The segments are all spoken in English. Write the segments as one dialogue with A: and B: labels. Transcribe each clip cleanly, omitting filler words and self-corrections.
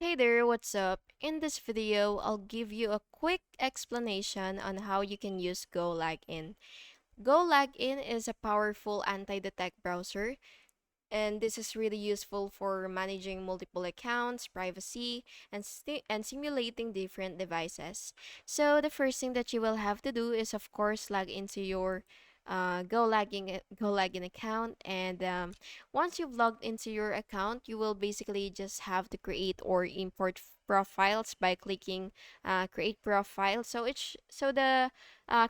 A: Hey there, what's up? In this video, I'll give you a quick explanation on how you can use GoLogin. GoLogin is a powerful anti-detect browser, and this is really useful for managing multiple accounts, privacy, and simulating different devices. So the first thing that you will have to do is, of course, log into your GoLogin account, and once you've logged into your account, you will basically just have to create or import profiles by clicking create profile. So the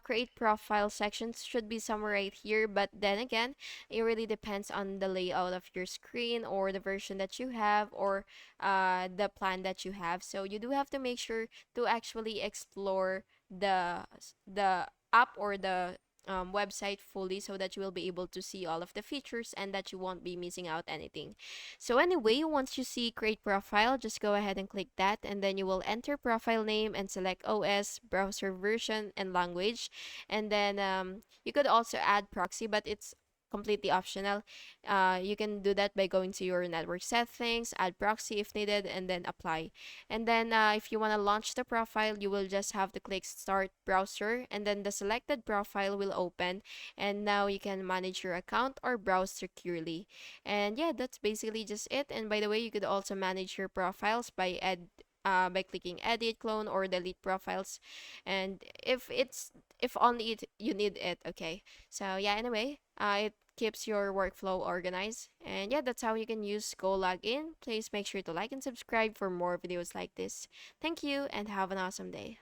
A: create profile section should be somewhere right here, but then again, it really depends on the layout of your screen or the version that you have, or the plan that you have. So you do have to make sure to actually explore the app or the website fully, so that you will be able to see all of the features and that you won't be missing out anything. So anyway, once you see create profile, just go ahead and click that, and then you will enter profile name and select OS, browser version, and language. And then you could also add proxy, but it's completely optional. You can do that by going to your network settings, add proxy if needed, and then apply. And then if you want to launch the profile, you will just have to click start browser, and then the selected profile will open, and now you can manage your account or browse securely. And yeah, that's basically just it. And by the way, you could also manage your profiles by clicking edit, clone, or delete profiles, and if only you need it. Okay, so yeah, anyway, it keeps your workflow organized. And yeah, that's how you can use GoLogin. Please make sure to like and subscribe for more videos like this. Thank you and have an awesome day.